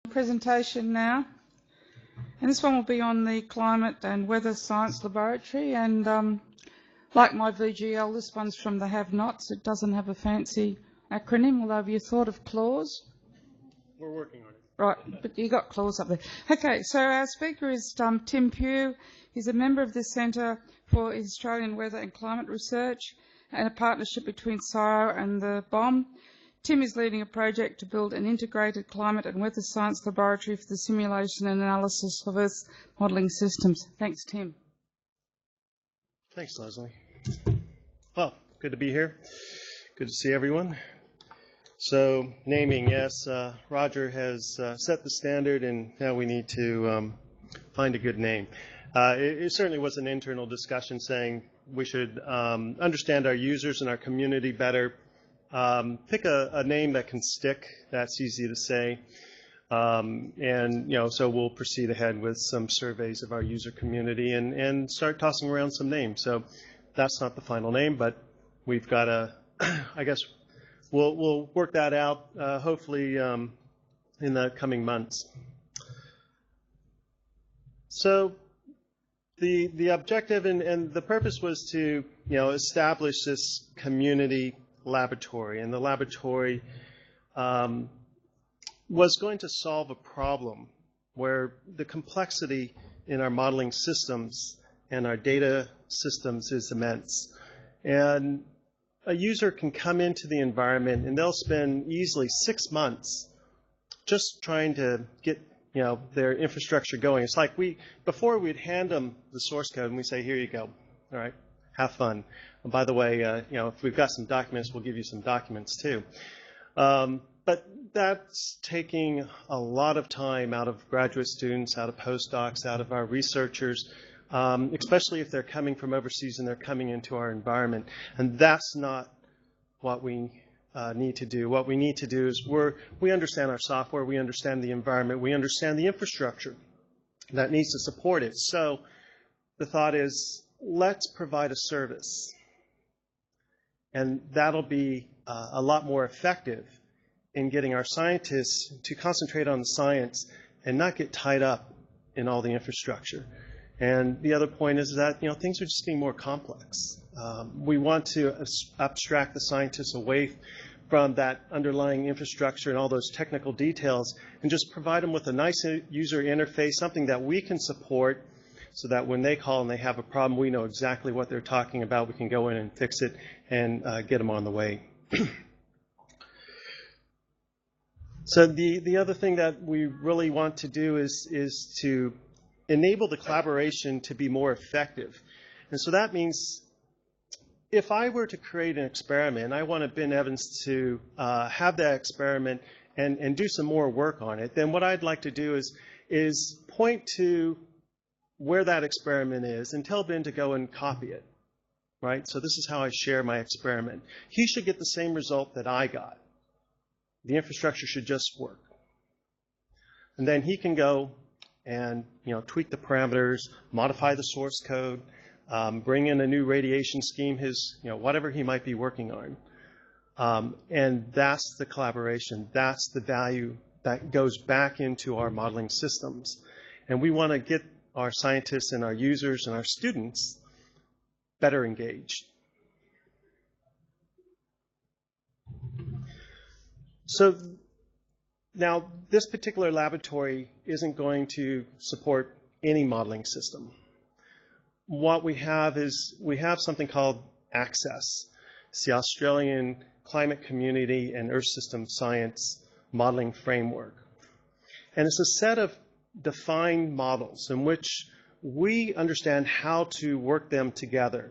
Presentation now, and this one will be on the Climate and Weather Science Laboratory, and like my VGL, this one's from the have-nots. It doesn't have a fancy acronym, although have you thought of CLAWS? We're working on it. Right, but you got CLAWS up there. Okay, so our speaker is Tim Pugh. He's a member of the Centre for Australian Weather and Climate Research and a partnership between CSIRO and the BOM. Tim is leading a project to build an integrated climate and weather science laboratory for the simulation and analysis of Earth modelling systems. Thanks, Tim. Thanks, Leslie. Well, good to be here. Good to see everyone. So, naming, yes, Roger has set the standard, and now we need to find a good name. It certainly was an internal discussion saying we should understand our users and our community better. Pick a name that can stick, that's easy to say, and so we'll proceed ahead with some surveys of our user community and start tossing around some names. So that's not the final name, but we've got I guess we'll work that out hopefully in the coming months. So the objective and the purpose was to establish this community laboratory, and the laboratory was going to solve a problem where the complexity in our modeling systems and our data systems is immense. And a user can come into the environment and they'll spend easily 6 months just trying to get their infrastructure going. It's like before we'd hand them the source code and we say, here you go, all right, have fun. And by the way, if we've got some documents, we'll give you some documents too. But that's taking a lot of time out of graduate students, out of postdocs, out of our researchers, especially if they're coming from overseas and they're coming into our environment. And that's not what we need to do. What we need to do is we understand our software, we understand the environment, we understand the infrastructure that needs to support it. So the thought is, let's provide a service. And that'll be a lot more effective in getting our scientists to concentrate on the science and not get tied up in all the infrastructure. And the other point is that things are just getting more complex. We want to abstract the scientists away from that underlying infrastructure and all those technical details and just provide them with a nice user interface, something that we can support, so that when they call and they have a problem, we know exactly what they're talking about. We can go in and fix it and get them on the way. So the other thing that we really want to do is to enable the collaboration to be more effective. And so that means if I were to create an experiment, I wanted Ben Evans to have that experiment and do some more work on it, then what I'd like to do is point to where that experiment is and tell Ben to go and copy it, right? So this is how I share my experiment. He should get the same result that I got. The infrastructure should just work. And then he can go and tweak the parameters, modify the source code, bring in a new radiation scheme, his whatever he might be working on. And that's the collaboration. That's the value that goes back into our modeling systems. And we want to get our scientists and our users and our students better engaged. So now this particular laboratory isn't going to support any modeling system. What we have is we have something called ACCESS. It's the Australian Climate Community and Earth System Science Modeling Framework. And it's a set of defined models in which we understand how to work them together.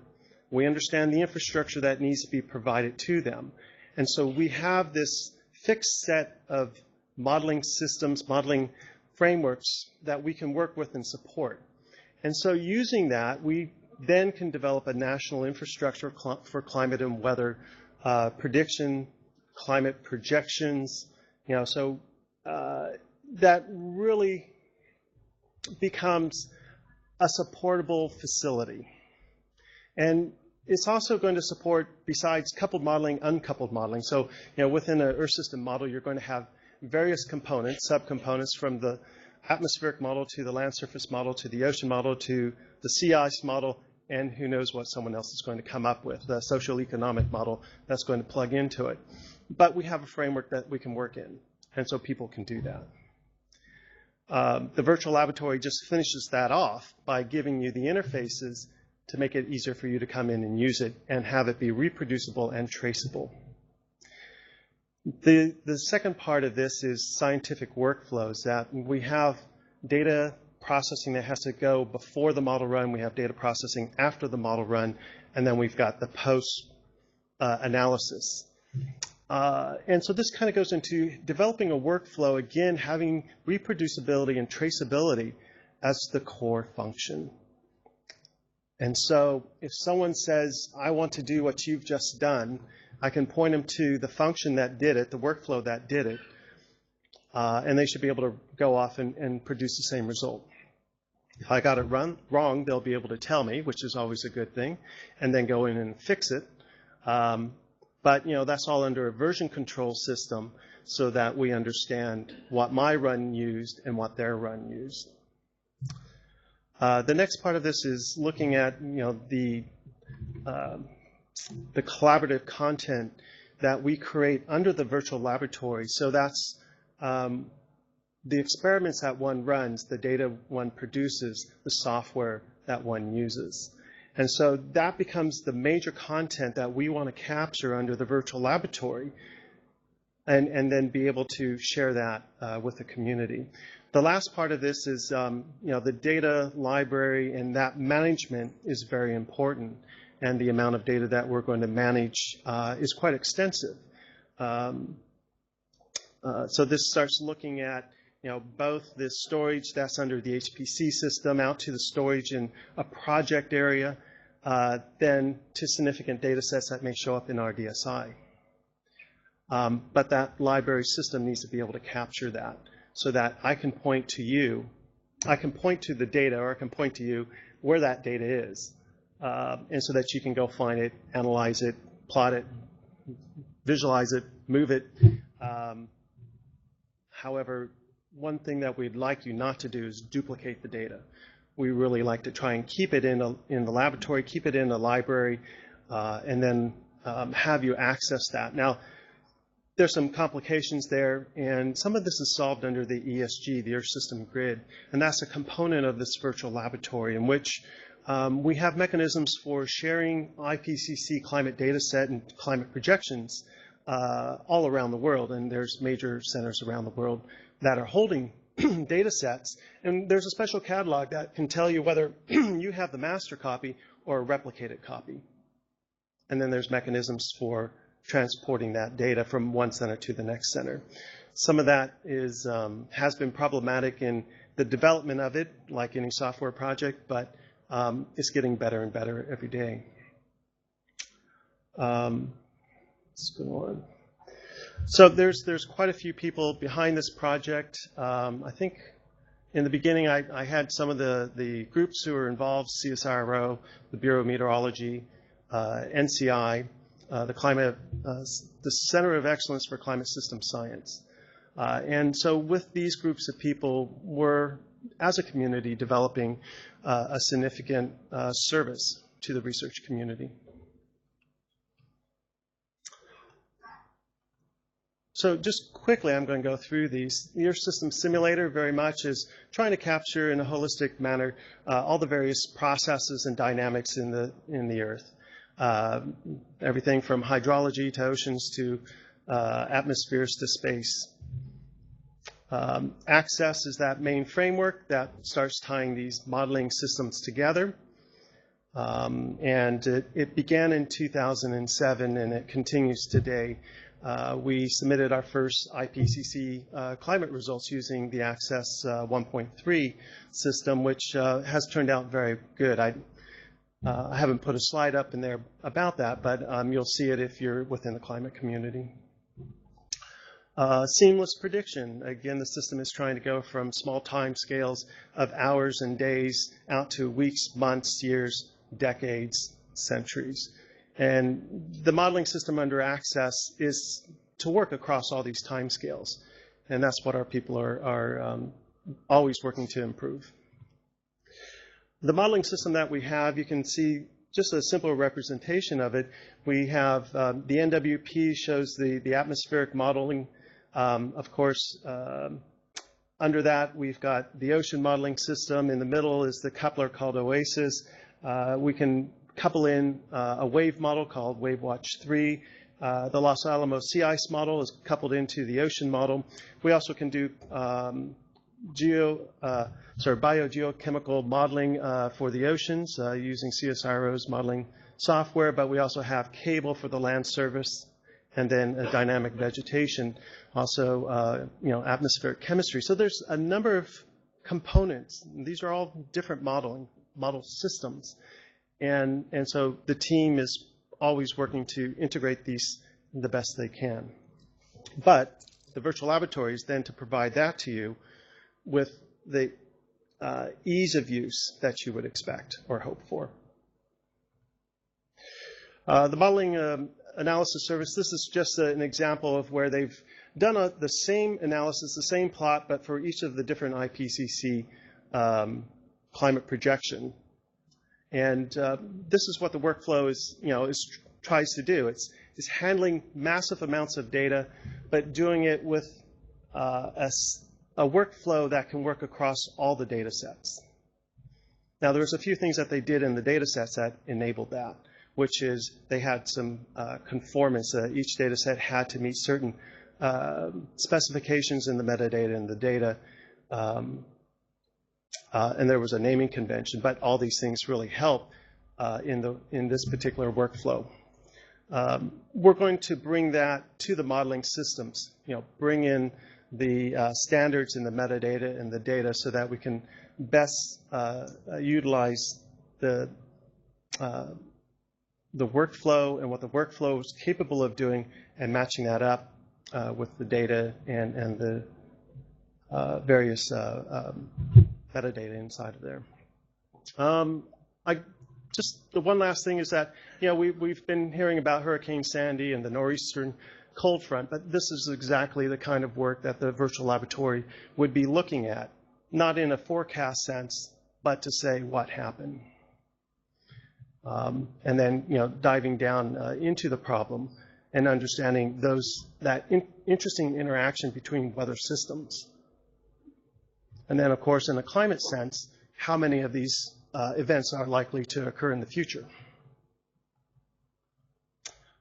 We understand the infrastructure that needs to be provided to them. And so we have this fixed set of modeling systems, modeling frameworks that we can work with and support. And so using that, we then can develop a national infrastructure for climate and weather prediction, climate projections, so that really becomes a supportable facility. And it's also going to support, besides coupled modeling, uncoupled modeling. So, within an Earth system model, you're going to have various components, subcomponents, from the atmospheric model to the land surface model to the ocean model to the sea ice model, and who knows what someone else is going to come up with, the social economic model that's going to plug into it. But we have a framework that we can work in, and so people can do that. The virtual laboratory just finishes that off by giving you the interfaces to make it easier for you to come in and use it and have it be reproducible and traceable. The second part of this is scientific workflows, that we have data processing that has to go before the model run, we have data processing after the model run, and then we've got the post analysis. And so this kind of goes into developing a workflow, again, having reproducibility and traceability as the core function. And so if someone says, I want to do what you've just done, I can point them to the function that did it, the workflow that did it, and they should be able to go off and produce the same result. If I got it wrong, they'll be able to tell me, which is always a good thing, and then go in and fix it. But that's all under a version control system so that we understand what my run used and what their run used. The next part of this is looking at the collaborative content that we create under the virtual laboratory. So that's the experiments that one runs, the data one produces, the software that one uses. And so that becomes the major content that we want to capture under the virtual laboratory and then be able to share that with the community. The last part of this is, the data library, and that management is very important. And the amount of data that we're going to manage is quite extensive. So this starts looking at both the storage that's under the HPC system out to the storage in a project area, then to significant data sets that may show up in our DSI. But that library system needs to be able to capture that so that I can point to you, I can point to the data, or I can point to you where that data is, and so that you can go find it, analyze it, plot it, visualize it, move it. However, one thing that we'd like you not to do is duplicate the data. We really like to try and keep it in the laboratory, keep it in the library, and then have you access that. Now, there's some complications there, and some of this is solved under the ESG, the Earth System Grid, and that's a component of this virtual laboratory in which we have mechanisms for sharing IPCC climate data set and climate projections all around the world, and there's major centers around the world that are holding data sets, and there's a special catalog that can tell you whether you have the master copy or a replicated copy. And then there's mechanisms for transporting that data from one center to the next center. Some of that is has been problematic in the development of it, like any software project, but it's getting better and better every day. Let's go on. So there's quite a few people behind this project. I think in the beginning I had some of the groups who were involved: CSIRO, the Bureau of Meteorology, NCI, the Center of Excellence for Climate System Science. And so with these groups of people, we're, as a community, developing a significant service to the research community. So just quickly, I'm going to go through these. The Earth System Simulator very much is trying to capture in a holistic manner all the various processes and dynamics in the Earth. Everything from hydrology to oceans to atmospheres to space. Access is that main framework that starts tying these modeling systems together. And it began in 2007 and it continues today. We submitted our first IPCC climate results using the Access 1.3 system, which has turned out very good. I haven't put a slide up in there about that, but you'll see it if you're within the climate community. Seamless prediction. Again, the system is trying to go from small time scales of hours and days out to weeks, months, years, decades, centuries. And the modeling system under Access is to work across all these time scales. And that's what our people are always working to improve. The modeling system that we have, you can see just a simple representation of it. We have the NWP shows the atmospheric modeling. Of course, under that, we've got the ocean modeling system. In the middle is the coupler called OASIS. We can couple in a wave model called WaveWatch 3. The Los Alamos sea ice model is coupled into the ocean model. We also can do biogeochemical modeling for the oceans using CSIRO's modeling software, but we also have cable for the land service, and then dynamic vegetation, also atmospheric chemistry. So there's a number of components. These are all different model systems, and so the team is always working to integrate these the best they can. But the virtual laboratory is then to provide that to you with the ease of use that you would expect or hope for. The modeling analysis service, this is just an example of where they've done the same analysis, the same plot, but for each of the different IPCC climate projection. And this is what the workflow tries to do. It's handling massive amounts of data, but doing it with a workflow that can work across all the data sets. Now, there's a few things that they did in the data sets that enabled that, which is they had some conformance. Each data set had to meet certain specifications in the metadata and the data, and there was a naming convention, but all these things really help in this particular workflow. We're going to bring that to the modeling systems, bring in the standards in the metadata and the data so that we can best utilize the workflow and what the workflow is capable of doing and matching that up with the data and the various metadata inside of there. The one last thing is that we've been hearing about Hurricane Sandy and the nor'eastern cold front, but this is exactly the kind of work that the virtual laboratory would be looking at, not in a forecast sense, but to say what happened. And then diving down into the problem and understanding that interesting interaction between weather systems. And then, of course, in a climate sense, how many of these events are likely to occur in the future.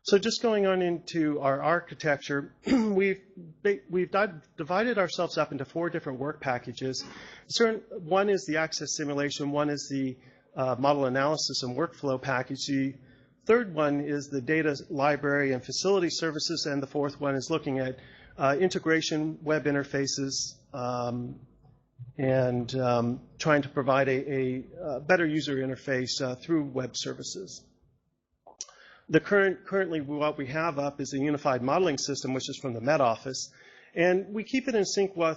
So just going on into our architecture, we've divided ourselves up into 4 different work packages. One is the access simulation, one is the model analysis and workflow package. The third one is the data library and facility services, and the fourth one is looking at integration, web interfaces, and trying to provide a better user interface through web services. Currently what we have up is a unified modeling system, which is from the Met Office, and we keep it in sync with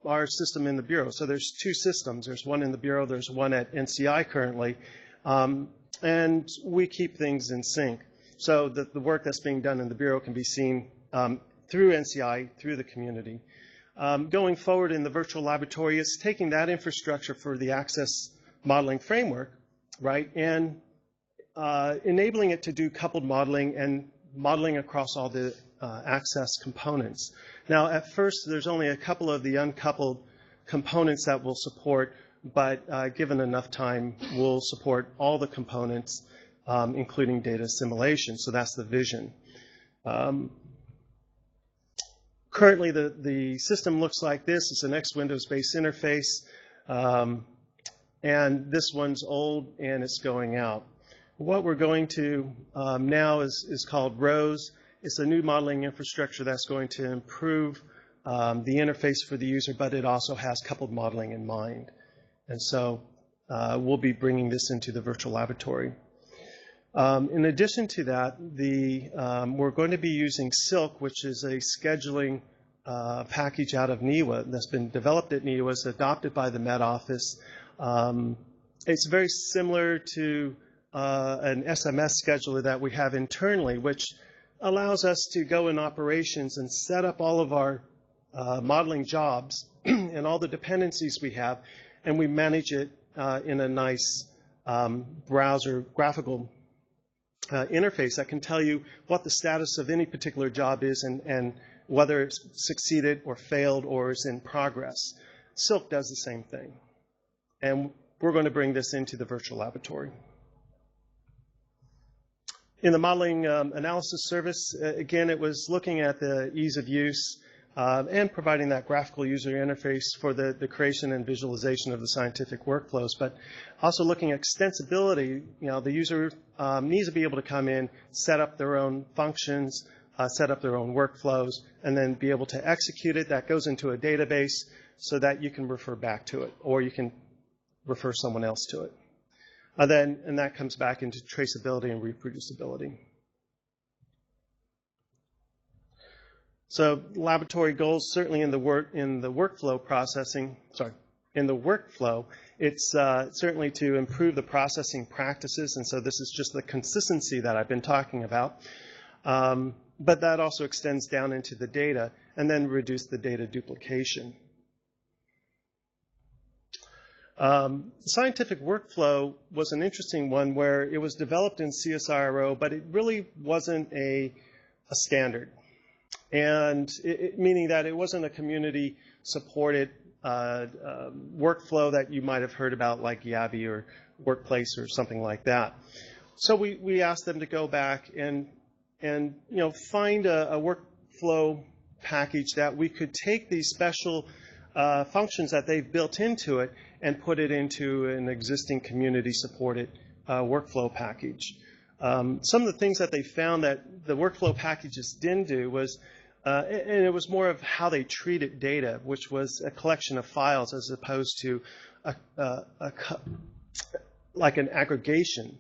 our system in the Bureau. So there's 2 systems. There's one in the Bureau, there's one at NCI currently, and we keep things in sync so that the work that's being done in the Bureau can be seen through NCI, through the community. Going forward in the virtual laboratory is taking that infrastructure for the access modeling framework, right, and enabling it to do coupled modeling and modeling across all the access components. Now, at first, there's only a couple of the uncoupled components that we'll support, but given enough time, we'll support all the components, including data assimilation. So that's the vision. Currently, the system looks like this. It's an X Windows-based interface, and this one's old, and it's going out. What we're going to now is called ROSE. It's a new modeling infrastructure that's going to improve the interface for the user, but it also has coupled modeling in mind. And so we'll be bringing this into the virtual laboratory. In addition to that, we're going to be using Silk, which is a scheduling package out of NEWA that's been developed at NEWA, it's adopted by the Met Office. It's very similar to an SMS scheduler that we have internally, which allows us to go in operations and set up all of our modeling jobs and all the dependencies we have, and we manage it in a nice browser graphical interface that can tell you what the status of any particular job is and whether it's succeeded or failed or is in progress. Silk does the same thing. And we're going to bring this into the virtual laboratory. In the modeling analysis service, again, it was looking at the ease of use and providing that graphical user interface for the creation and visualization of the scientific workflows, but also looking at extensibility. The user needs to be able to come in, set up their own functions, set up their own workflows, and then be able to execute it. That goes into a database so that you can refer back to it, or you can refer someone else to it. And that comes back into traceability and reproducibility. So laboratory goals, certainly in the workflow processing, in the workflow, it's certainly to improve the processing practices, and so this is just the consistency that I've been talking about. But that also extends down into the data, and then reduce the data duplication. Scientific workflow was an interesting one where it was developed in CSIRO, but it really wasn't a standard. And meaning that it wasn't a community-supported workflow that you might have heard about, like Yabby or Workplace or something like that. So we asked them to go back and find a workflow package that we could take these special functions that they've built into it and put it into an existing community-supported workflow package. Some of the things that they found that the workflow packages didn't do was, and it was more of how they treated data, which was a collection of files as opposed to like an aggregation.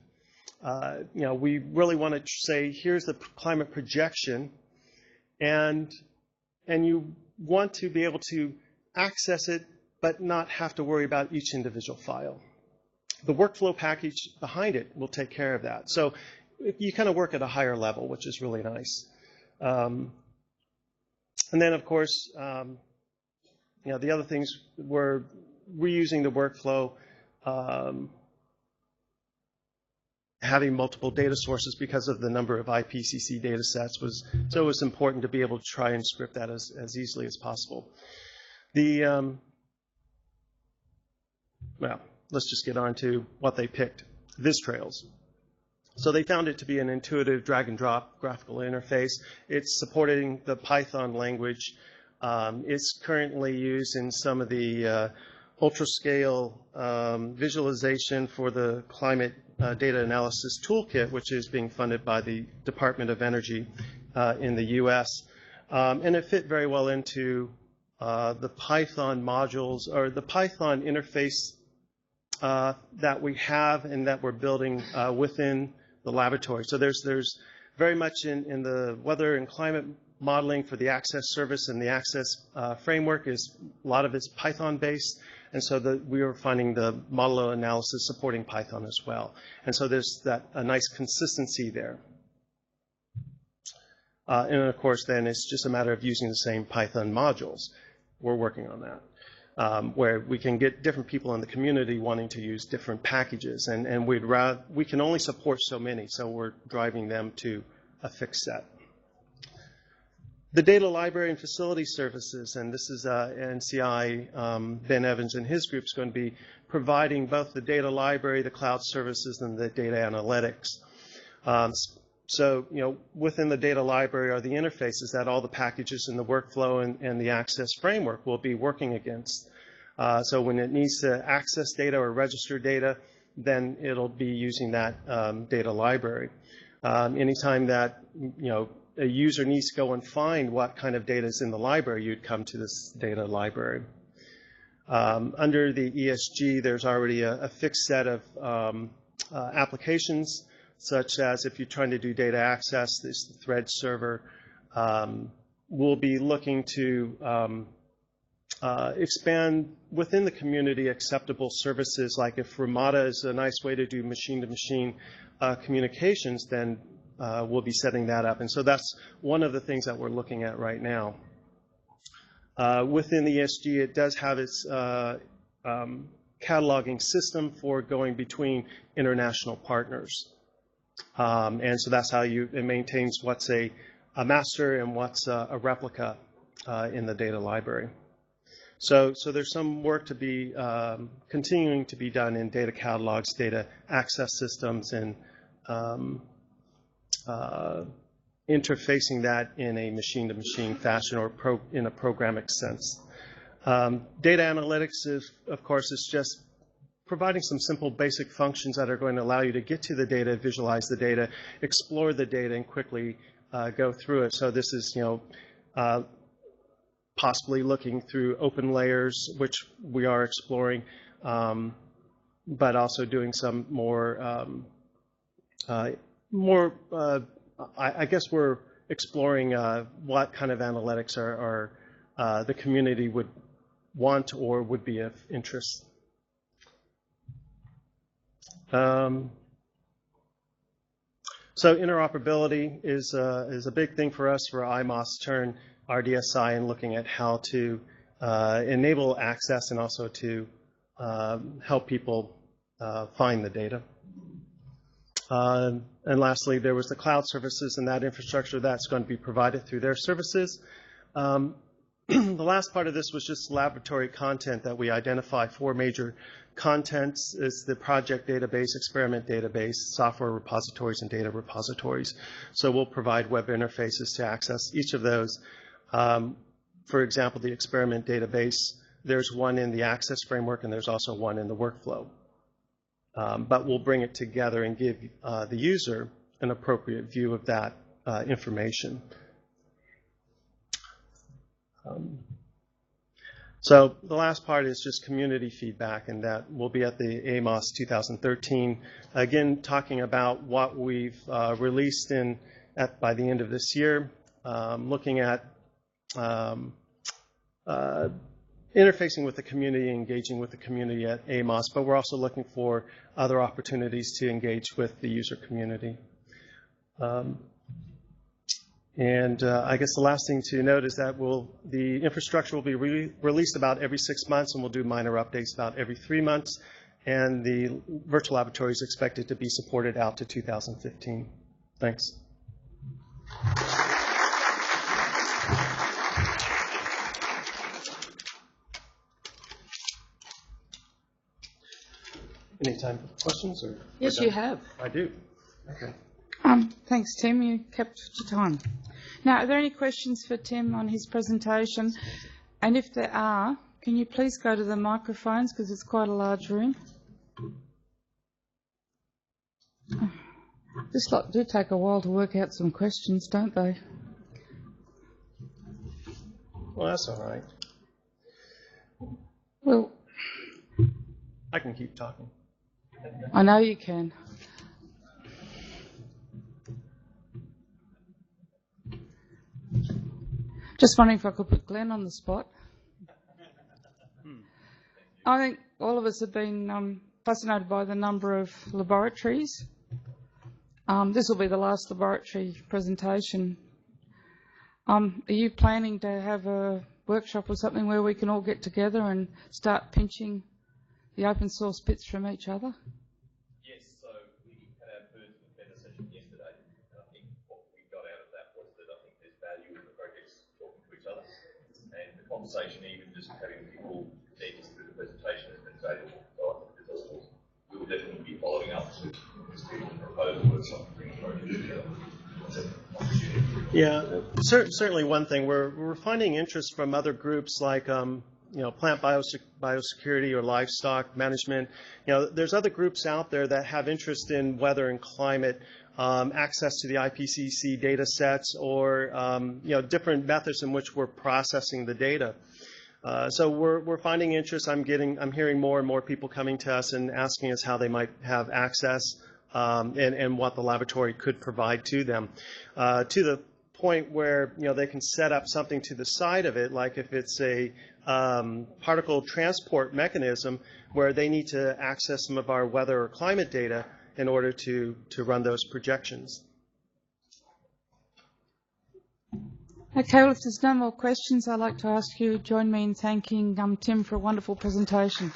We really want to say, here's the climate projection, and you want to be able to access it, but not have to worry about each individual file. The workflow package behind it will take care of that. So you kind of work at a higher level, which is really nice. And then, of course, the other things were reusing the workflow, having multiple data sources because of the number of IPCC data sets so it was important to be able to try and script that as easily as possible. Well, let's just get on to what they picked, VisTrails. So they found it to be an intuitive drag-and-drop graphical interface. It's supporting the Python language. It's currently used in some of the ultra-scale visualization for the Climate Data Analysis Toolkit, which is being funded by the Department of Energy in the US. And it fit very well into the Python modules, or the Python interface that we have and that we're building within the laboratory. So there's very much in the weather and climate modeling for the Access service and the Access framework is a lot of it's Python based, and so we are finding the model analysis supporting Python as well. And so there's a nice consistency there. And of course then it's just a matter of using the same Python modules. We're working on that, where we can get different people in the community wanting to use different packages, and we can only support so many, so we're driving them to a fixed set. The data library and facility services, and this is NCI, Ben Evans and his group is going to be providing both the data library, the cloud services, and the data analytics. So, within the data library are the interfaces that all the packages in the workflow and the Access framework will be working against. So when it needs to access data or register data, then it'll be using that data library. Anytime that, a user needs to go and find what kind of data is in the library, you'd come to this data library. Under the ESG, there's already a fixed set of applications, such as if you're trying to do data access, this the thread server. We'll be looking to expand within the community acceptable services, like if Ramada is a nice way to do machine-to-machine communications, then we'll be setting that up. And so that's one of the things that we're looking at right now. Within the ESG, it does have its cataloging system for going between international partners. And so that's how it maintains what's a master and what's a replica in the data library. So there's some work to be continuing to be done in data catalogs, data access systems, and interfacing that in a machine-to-machine fashion or in a programmatic sense. Data analytics, of course, is just providing some simple basic functions that are going to allow you to get to the data, visualize the data, explore the data, and quickly go through it. So this is, possibly looking through open layers, which we are exploring, but also doing some more, I guess we're exploring what kind of analytics are the community would want or would be of interest. So interoperability is a big thing for us for IMOS turn RDSI and looking at how to enable access and also to help people find the data. And lastly, there was the cloud services and that infrastructure that's going to be provided through their services. The last part of this was just laboratory content that we identify. 4 major contents is the project database, experiment database, software repositories, and data repositories. So we'll provide web interfaces to access each of those. For example, the experiment database, there's one in the access framework and there's also one in the workflow. But we'll bring it together and give the user an appropriate view of that information. So the last part is just community feedback, and that will be at the AMOS 2013. Again, talking about what we've released by the end of this year, looking at interfacing with the community, engaging with the community at AMOS, but we're also looking for other opportunities to engage with the user community. I guess the last thing to note is that the infrastructure will be released about every 6 months, and we'll do minor updates about every 3 months. And the virtual laboratory is expected to be supported out to 2015. Thanks. Any time for questions? Or yes, you have. I do. Okay. Thanks, Tim. You kept your time. Now, are there any questions for Tim on his presentation? And if there are, can you please go to the microphones because it's quite a large room. This lot do take a while to work out some questions, don't they? Well, that's all right. Well, I can keep talking. I know you can. Just wondering if I could put Glenn on the spot. I think all of us have been fascinated by the number of laboratories. This will be the last laboratory presentation. Are you planning to have a workshop or something where we can all get together and start pinching the open source bits from each other? Yes, so we had our first feather session yesterday, and I think what we got out of that was that I think there's value in the projects talking to each other, and the conversation, even just having people there just through the presentation, has been valuable. So I think there's also, we will definitely be following up to propose workshops to bring projects together. Yeah, certainly one thing we're finding interest from other groups like plant biosecurity or livestock management. There's other groups out there that have interest in weather and climate, access to the IPCC data sets, or different methods in which we're processing the data. So we're finding interest. I'm hearing more and more people coming to us and asking us how they might have access and what the laboratory could provide to them, to the point where they can set up something to the side of it, like if it's a particle transport mechanism where they need to access some of our weather or climate data in order to run those projections. Okay, well, if there's no more questions, I'd like to ask you to join me in thanking Tim for a wonderful presentation.